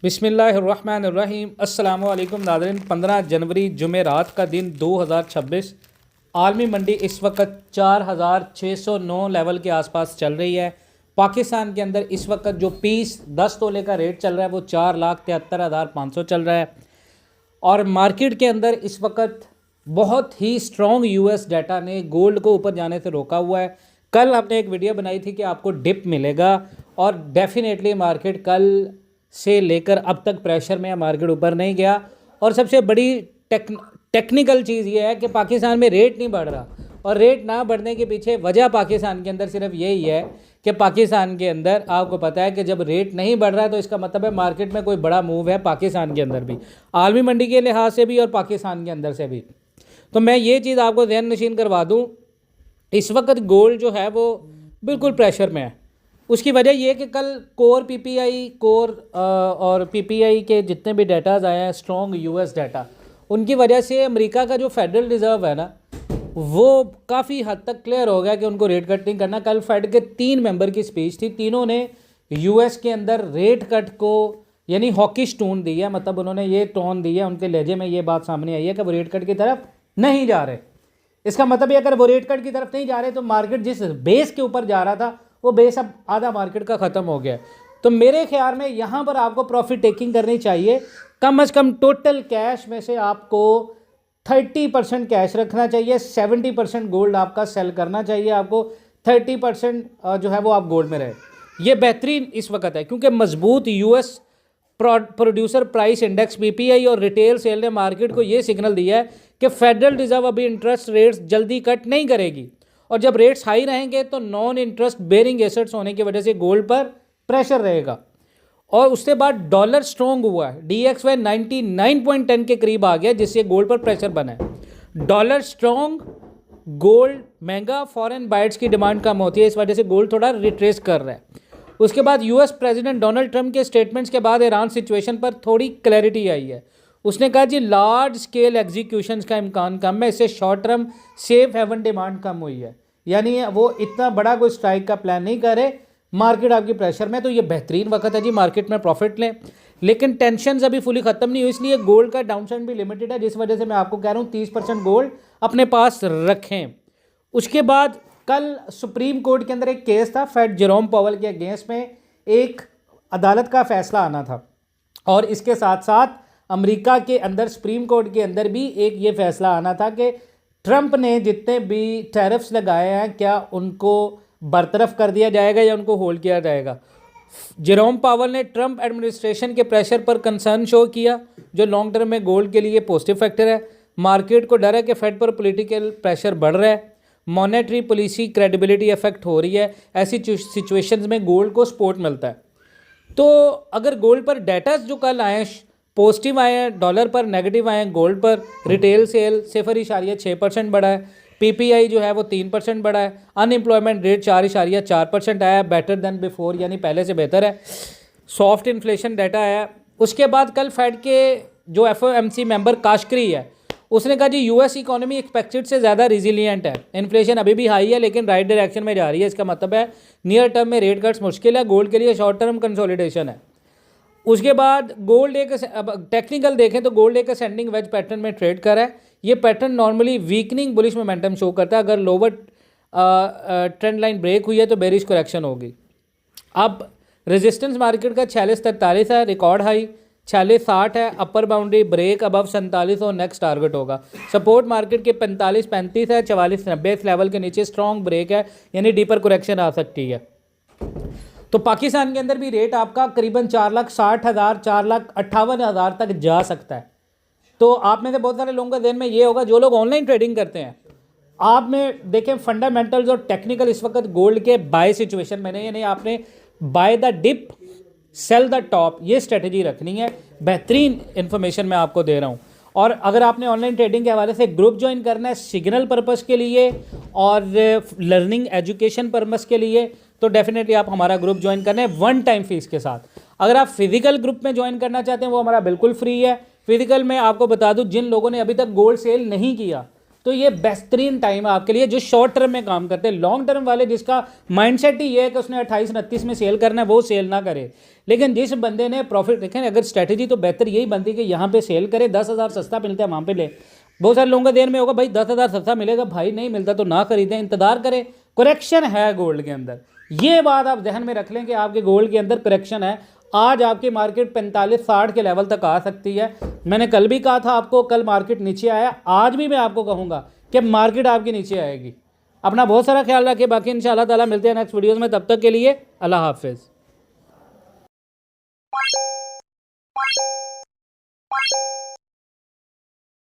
बिस्मिल्लाहिर्रहमानिर्रहीम। अस्सलामुअलैकुम नाज़रीन। 15 जनवरी जुमेरात का दिन 2026। आलमी मंडी इस वक्त 4609 लेवल के आसपास चल रही है। पाकिस्तान के अंदर इस वक्त जो पीस 10 तोले का रेट चल रहा है वो 4,73,500 चल रहा है। और मार्केट के अंदर इस वक्त बहुत ही स्ट्रॉन्ग यूएस डाटा ने गोल्ड को ऊपर जाने से रोका हुआ है। कल हमने एक वीडियो बनाई थी कि आपको डिप मिलेगा और डेफिनेटली मार्केट कल से लेकर अब तक प्रेशर में है, मार्केट ऊपर नहीं गया। और सबसे बड़ी टेक्निकल चीज़ ये है कि पाकिस्तान में रेट नहीं बढ़ रहा, और रेट ना बढ़ने के पीछे वजह पाकिस्तान के अंदर सिर्फ यही है कि पाकिस्तान के अंदर आपको पता है कि जब रेट नहीं बढ़ रहा है तो इसका मतलब है मार्केट में कोई बड़ा मूव है, पाकिस्तान के अंदर भी, आलमी मंडी के लिहाज से भी और पाकिस्तान के अंदर से भी। तो मैं ये चीज़ आपको ज़हन नशीन करवा दूँ, इस वक्त गोल्ड जो है वो बिल्कुल प्रेशर में है। उसकी वजह ये है कि कल कोर पीपीआई और पीपीआई के जितने भी डाटाज आए हैं स्ट्रॉन्ग यूएस डाटा, उनकी वजह से अमेरिका का जो फेडरल रिज़र्व है ना वो काफ़ी हद तक क्लियर हो गया कि उनको रेट कट नहीं करना। कल फेड के 3 मेंबर की स्पीच थी, तीनों ने यूएस के अंदर रेट कट को यानी हॉकिश टोन दी है, मतलब उन्होंने ये टोन दी है, उनके लहजे में ये बात सामने आई है कि वो रेट कट की तरफ नहीं जा रहे। इसका मतलब ये अगर वो रेट कट की तरफ नहीं जा रहे तो मार्केट जिस बेस के ऊपर जा रहा था वो बेस अब आधा मार्केट का ख़त्म हो गया। तो मेरे ख्याल में यहाँ पर आपको प्रॉफिट टेकिंग करनी चाहिए। कम से कम टोटल कैश में से आपको 30% कैश रखना चाहिए, 70% गोल्ड आपका सेल करना चाहिए, आपको 30% जो है वो आप गोल्ड में रहे। ये बेहतरीन इस वक्त है क्योंकि मजबूत US producer price index PPI और रिटेल सेल ने मार्केट को ये सिग्नल दिया है कि फेडरल रिजर्व अभी इंटरेस्ट रेट्स जल्दी कट नहीं करेगी, और जब रेट्स हाई रहेंगे तो नॉन इंटरेस्ट बेरिंग एसेट्स होने की वजह से गोल्ड पर प्रेशर रहेगा। और उसके बाद डॉलर स्ट्रॉन्ग हुआ है, DXY 99.10 के करीब आ गया, जिससे गोल्ड पर प्रेशर बना है। डॉलर स्ट्रॉन्ग, गोल्ड महंगा, फॉरेन बाइट्स की डिमांड कम होती है, इस वजह से गोल्ड थोड़ा रिट्रेस कर रहा है। उसके बाद यूएस प्रेसिडेंट डोनाल्ड ट्रंप के स्टेटमेंट्स के बाद ईरान सिचुएशन पर थोड़ी क्लैरिटी आई है। उसने कहा जी लार्ज स्केल एग्जीक्यूशंस का इम्कान कम है, इससे short term safe haven demand कम हुई है, यानी वो इतना बड़ा कोई स्ट्राइक का प्लान नहीं करे। मार्केट आपकी प्रेशर में, तो ये बेहतरीन वक्त है जी मार्केट में प्रॉफिट लें, लेकिन टेंशन अभी फुली ख़त्म नहीं हुई, इसलिए गोल्ड का डाउनसाइड भी लिमिटेड है, जिस वजह से मैं आपको कह रहा हूँ 30% गोल्ड अपने पास रखें। उसके बाद कल सुप्रीम कोर्ट के अंदर एक केस था फेड जेरोम पावेल के अगेंस्ट में, एक अदालत का फैसला आना था, और इसके साथ साथ अमेरिका के अंदर सुप्रीम कोर्ट के अंदर भी एक ये फैसला आना था कि ट्रंप ने जितने भी टैरिफ्स लगाए हैं क्या उनको बरतरफ कर दिया जाएगा या उनको होल्ड किया जाएगा। जेरोम पावेल ने ट्रंप एडमिनिस्ट्रेशन के प्रेशर पर कंसर्न शो किया, जो लॉन्ग टर्म में गोल्ड के लिए पॉजिटिव फैक्टर है। मार्केट को डर है कि फेड पर पॉलिटिकल प्रेशर बढ़ रहा है, मॉनेटरी पॉलिसी क्रेडिबिलिटी अफेक्ट हो रही है, ऐसी सिचुएशंस में गोल्ड को सपोर्ट मिलता है। तो अगर गोल्ड पर डाटा जो कल आए पॉजिटिव आए हैं, डॉलर पर नेगेटिव आए हैं, गोल्ड पर रिटेल सेल 0.6% बढ़ा है, पीपीआई जो है वो 3% बढ़ा है, अनएम्प्लॉयमेंट रेट 4.4% आया, बेटर देन बिफोर यानी पहले से बेहतर है, सॉफ्ट इन्फ्लेशन डाटा आया। उसके बाद कल फेड के जो FOMC मेंबर काशकरी है उसने कहा जी यूएस इकोनॉमी एक्सपेक्टेड से ज़्यादा रिजिलियंट है, इन्फ्लेशन अभी भी हाई है लेकिन राइट डायरेक्शन में जा रही है, इसका मतलब है नियर टर्म में रेट कट्स मुश्किल है, गोल्ड के लिए शॉर्ट टर्म कंसोलिडेशन है। उसके बाद गोल्ड एक टेक्निकल देखें तो गोल्ड एक असेंडिंग वेज पैटर्न में ट्रेड कर रहा है। ये pattern normally weakening bullish momentum show करता है, अगर लोअर ट्रेंड लाइन ब्रेक हुई है तो बेरिश करेक्शन होगी। अब रेजिस्टेंस मार्केट का 4643 है, रिकॉर्ड हाई 4660 है, अपर बाउंड्री ब्रेक अबव 47 और नेक्स्ट टारगेट होगा। सपोर्ट मार्केट के 4535 है, 4490 इस लेवल के नीचे स्ट्रॉन्ग ब्रेक है, यानी डीपर करेक्शन आ सकती है। तो पाकिस्तान के अंदर भी रेट आपका करीबन 4,60,000 4,58,000 तक जा सकता है। तो आप में से बहुत सारे लोगों का ध्यान में ये होगा जो लोग ऑनलाइन ट्रेडिंग करते हैं, आप में देखें फंडामेंटल्स और टेक्निकल इस वक्त गोल्ड के बाय सिचुएशन में नहीं, यानी आपने buy the dip sell the top ये स्ट्रेटजी रखनी है। बेहतरीन इन्फॉर्मेशन मैं आपको दे रहा हूँ। और अगर आपने ऑनलाइन ट्रेडिंग के हवाले से ग्रुप ज्वाइन करना है सिग्नल पर्पस के लिए और लर्निंग एजुकेशन पर्पस के लिए, तो डेफिनेटली आप हमारा ग्रुप ज्वाइन करना है 1 टाइम फीस के साथ। अगर आप फिजिकल ग्रुप में ज्वाइन करना चाहते हैं वो हमारा बिल्कुल फ्री है। फिजिकल में आपको बता दूं जिन लोगों ने अभी तक गोल्ड सेल नहीं किया तो ये बेहतरीन टाइम है आपके लिए जो शॉर्ट टर्म में काम करते हैं। लॉन्ग टर्म वाले जिसका माइंडसेट ही ये है कि उसने 28-29 में सेल करना है, वो सेल ना करे। लेकिन जिस बंदे ने प्रॉफिट देखें, अगर स्ट्रैटेजी तो बेहतर यही बनती है कि यहाँ पे सेल करे, 10,000 सस्ता मिलता है वहाँ पे ले। बहुत सारे लोगों का देर में होगा भाई 10,000 सस्ता मिलेगा, भाई नहीं मिलता तो ना खरीदें, इंतजार करें। करेक्शन है गोल्ड के अंदर, ये बात आप ध्यान में रख लें कि आपके गोल्ड के अंदर करेक्शन है। आज आपकी मार्केट 45-60 के लेवल तक आ सकती है। मैंने कल भी कहा था आपको, कल मार्केट नीचे आया, आज भी मैं आपको कहूँगा कि मार्केट आपकी नीचे आएगी। अपना बहुत सारा ख्याल रखिए, बाकी इंशाअल्लाह ताला मिलते हैं नेक्स्ट वीडियोज़ में। तब तक के लिए अल्लाह हाफिज़।